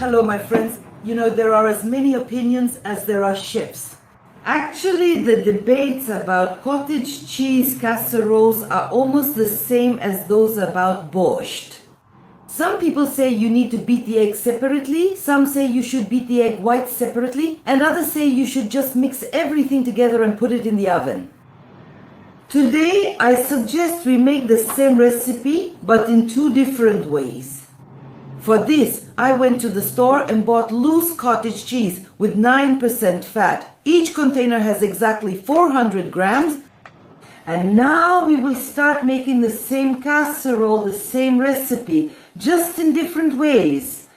Hello, my friends. You know, there are as many opinions as there are chefs. Actually, the debates about cottage cheese casseroles are almost the same as those about borscht. Some people say you need to beat the egg separately, some say you should beat the egg whites separately, and others say you should just mix everything together and put it in the oven. Today, I suggest we make the same recipe, but in two different ways. For this, I went to the store and bought loose cottage cheese with 9% fat. Each container has exactly 400 grams. And now we will start making the same casserole, the same recipe, just in different ways.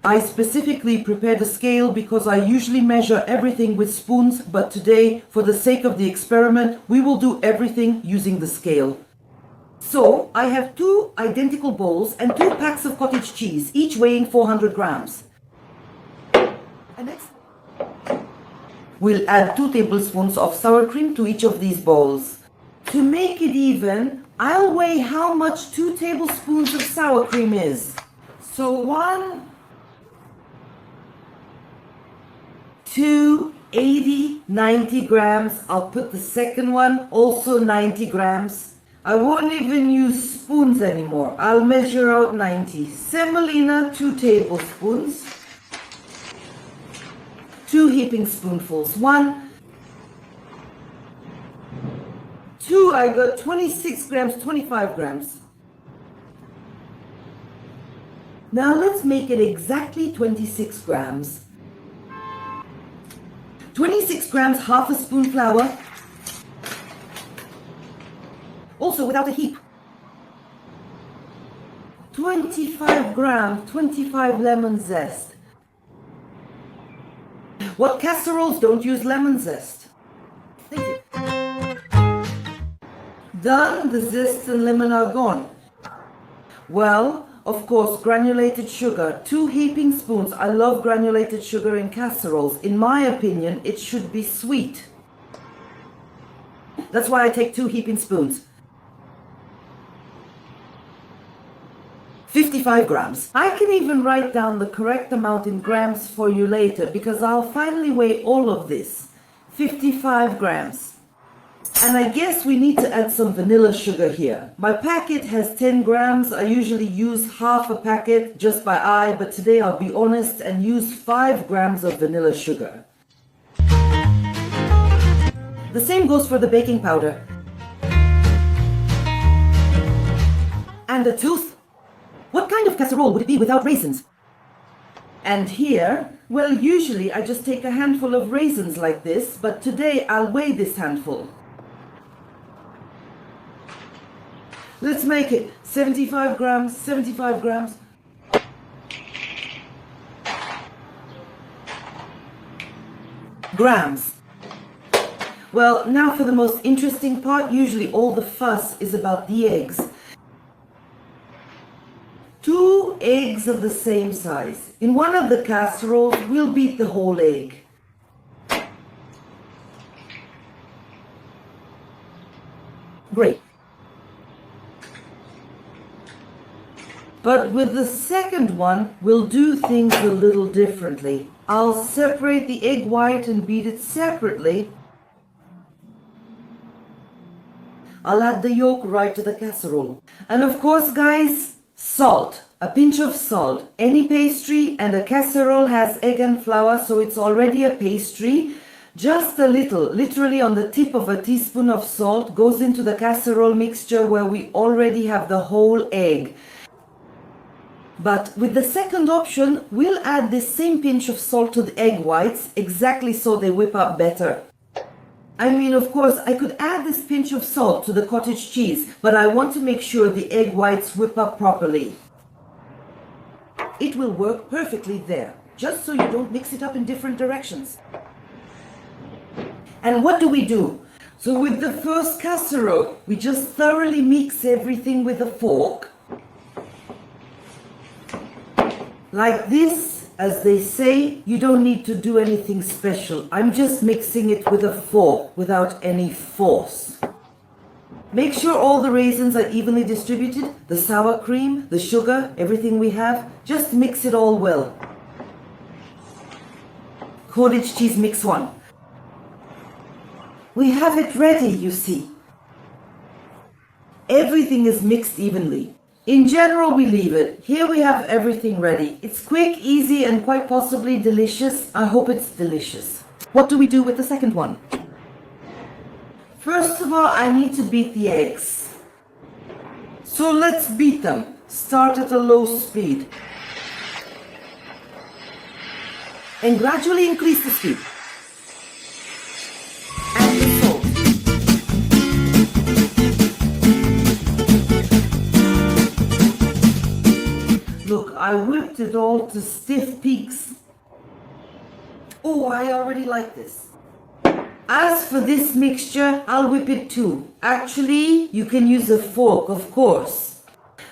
I specifically prepared a scale because I usually measure everything with spoons, but today, for the sake of the experiment, we will do everything using the scale. So, I have 2 identical bowls and 2 packs of cottage cheese, each weighing 400 grams. And next, we'll add 2 tablespoons of sour cream to each of these bowls. To make it even, I'll weigh how much 2 tablespoons of sour cream is. So 1, 2, 80, 90 grams. I'll put the second one, also 90 grams. I won't even use spoons anymore. I'll measure out 90. Semolina, 2 tablespoons. 2 heaping spoonfuls. 1, 2, I got 26 grams, 25 grams. Now let's make it exactly 26 grams. 26 grams, half a spoon flour. Also without a heap. 25 grams, 25 lemon zest. What casseroles don't use lemon zest? Thank you. Done, the zest and lemon are gone. Well, of course, granulated sugar, 2 heaping spoons. I love granulated sugar in casseroles. In my opinion, it should be sweet. That's why I take 2 heaping spoons. 55 grams. I can even write down the correct amount in grams for you later because I'll finally weigh all of this. 55 grams. And I guess we need to add some vanilla sugar here. My packet has 10 grams. I usually use half a packet just by eye, but today I'll be honest and use 5 grams of vanilla sugar. The same goes for the baking powder. And a tooth. What kind of casserole would it be without raisins? And here, well, usually I just take a handful of raisins like this, but today I'll weigh this handful. Let's make it 75 grams, 75 grams. Grams. Well, now for the most interesting part. Usually all the fuss is about the eggs. 2 eggs of the same size. In one of the casseroles, we'll beat the whole egg. Great. But with the second one, we'll do things a little differently. I'll separate the egg white and beat it separately. I'll add the yolk right to the casserole. And of course, guys, salt. A pinch of salt. Any pastry and a casserole has egg and flour, so it's already a pastry. Just a little, literally on the tip of a teaspoon of salt, goes into the casserole mixture where we already have the whole egg. But with the second option, we'll add this same pinch of salt to the egg whites, exactly so they whip up better. I mean, of course, I could add this pinch of salt to the cottage cheese, but I want to make sure the egg whites whip up properly. It will work perfectly there, just so you don't mix it up in different directions. And what do? So with the first casserole, we just thoroughly mix everything with a fork. Like this, as they say, you don't need to do anything special. I'm just mixing it with a fork without any force. Make sure all the raisins are evenly distributed, the sour cream, the sugar, everything we have. Just mix it all well. cottage cheese mix 1. We have it ready, you see. Everything is mixed evenly. In general, we leave it. Here we have everything ready. It's quick, easy, and quite possibly delicious. I hope it's delicious. What do we do with the second one? First of all, I need to beat the eggs. So let's beat them. Start at a low speed. And gradually increase the speed. Add the salt. Look, I whipped it all to stiff peaks. Oh, I already like this. As for this mixture, I'll whip it too. Actually, you can use a fork, of course.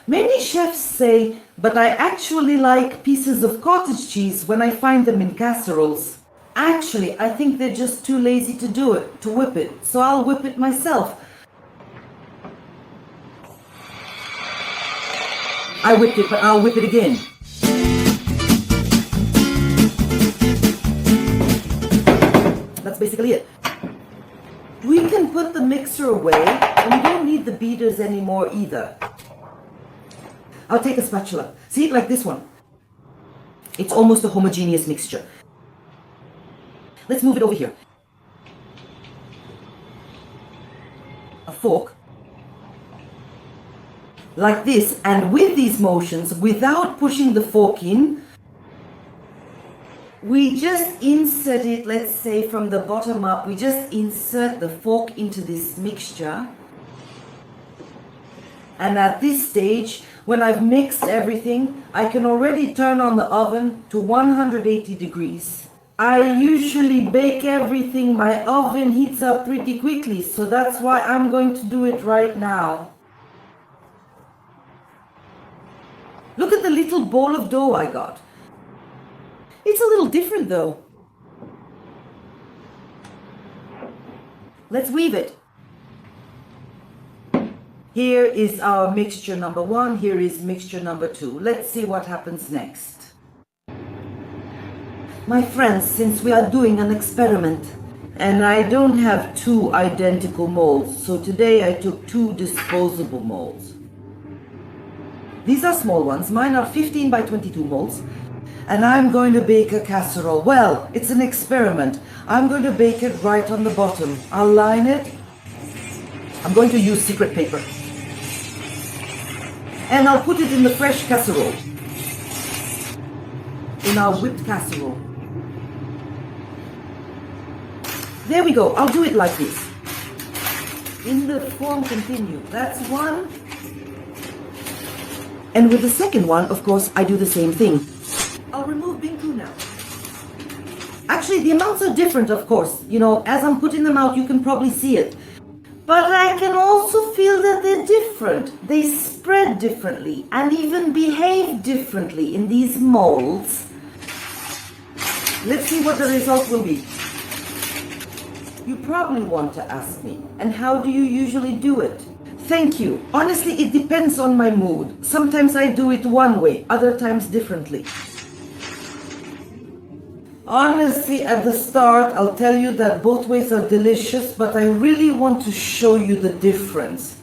Many chefs say, but I actually like pieces of cottage cheese when I find them in casseroles. Actually, I think they're just too lazy to do it, to whip it, so I'll whip it myself. I whipped it, but I'll whip it again. That's basically it. We can put the mixer away, and we don't need the beaters anymore either. I'll take a spatula. See, like this one. It's almost a homogeneous mixture. Let's move it over here. A fork. Like this, and with these motions, without pushing the fork in, we just insert it, let's say from the bottom up, we just insert the fork into this mixture. And at this stage, when I've mixed everything, I can already turn on the oven to 180 degrees. I usually bake everything, my oven heats up pretty quickly, so that's why I'm going to do it right now. Look at the little ball of dough I got. It's a little different though. Let's weave it. Here is our mixture number 1, here is mixture number 2. Let's see what happens next. My friends, since we are doing an experiment, and I don't have 2 identical molds, so today I took 2 disposable molds. These are small ones, mine are 15 by 22 molds, and I'm going to bake a casserole. Well, it's an experiment. I'm going to bake it right on the bottom. I'll line it. I'm going to use secret paper. And I'll put it in the fresh casserole. In our whipped casserole. There we go. I'll do it like this. In the form continue. That's one. And with the second one, of course, I do the same thing. I'll remove Binku now. Actually, the amounts are different, of course. You know, as I'm putting them out, you can probably see it. But I can also feel that they're different. They spread differently and even behave differently in these molds. Let's see what the result will be. You probably want to ask me, and how do you usually do it? Thank you. Honestly, it depends on my mood. Sometimes I do it one way, other times differently. Honestly, at the start, I'll tell you that both ways are delicious, but I really want to show you the difference.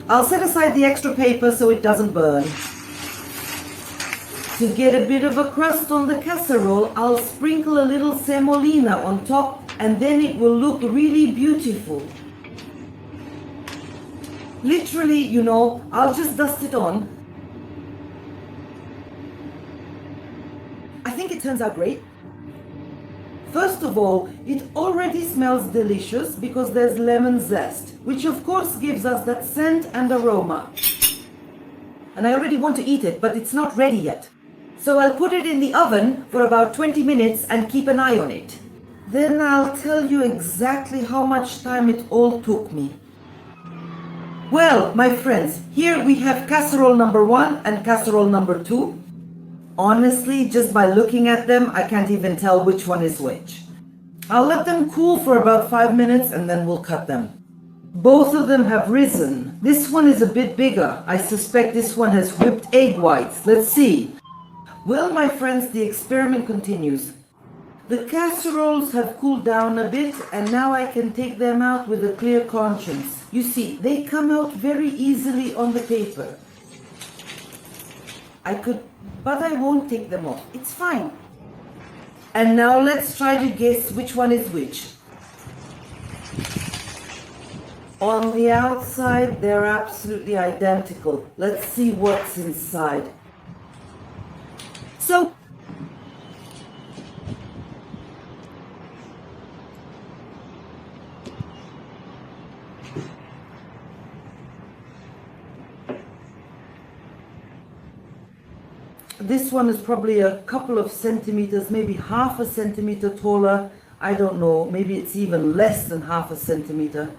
I'll set aside the extra paper so it doesn't burn. To get a bit of a crust on the casserole, I'll sprinkle a little semolina on top, and then it will look really beautiful. Literally, you know, I'll just dust it on. I think it turns out great. First of all, it already smells delicious because there's lemon zest, which of course gives us that scent and aroma. And I already want to eat it, but it's not ready yet. So I'll put it in the oven for about 20 minutes and keep an eye on it. Then I'll tell you exactly how much time it all took me. Well, my friends, here we have casserole number 1 and casserole number 2. Honestly, just by looking at them, I can't even tell which one is which. I'll let them cool for about 5 minutes and then we'll cut them. Both of them have risen. This one is a bit bigger. I suspect this one has whipped egg whites. Let's see. Well, my friends, the experiment continues. The casseroles have cooled down a bit, and now I can take them out with a clear conscience. You see, they come out very easily on the paper. But I won't take them off. It's fine. And now let's try to guess which one is which. On the outside, they're absolutely identical. Let's see what's inside. So, this one is probably a couple of centimeters, maybe half a centimeter taller. I don't know, maybe it's even less than half a centimeter.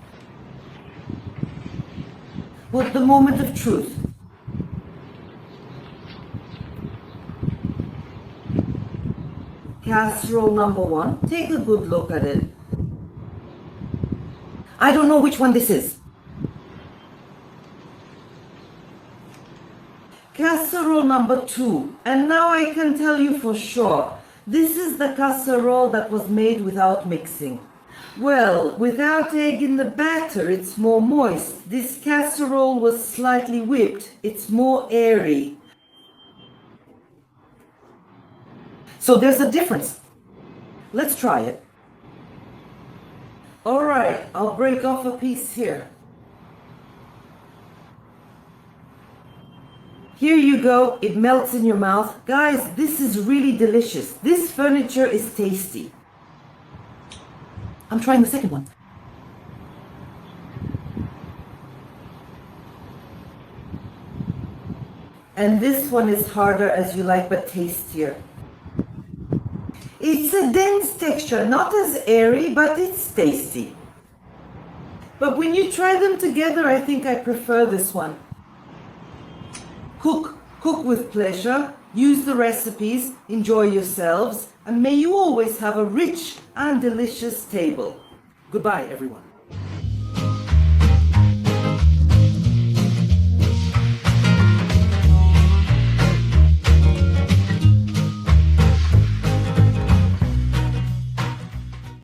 But the moment of truth. Casserole number 1. Take a good look at it. I don't know which one this is. Casserole number 2. And now I can tell you for sure. This is the casserole that was made without mixing. Well, without egg in the batter, it's more moist. This casserole was slightly whipped. It's more airy. So there's a difference. Let's try it. All right, I'll break off a piece here. Here you go, it melts in your mouth. Guys, this is really delicious. This furniture is tasty. I'm trying the second one. And this one is harder as you like, but tastier. It's a dense texture, not as airy, but it's tasty. But when you try them together, I think I prefer this one. Cook with pleasure, use the recipes, enjoy yourselves, and may you always have a rich and delicious table. Goodbye, everyone.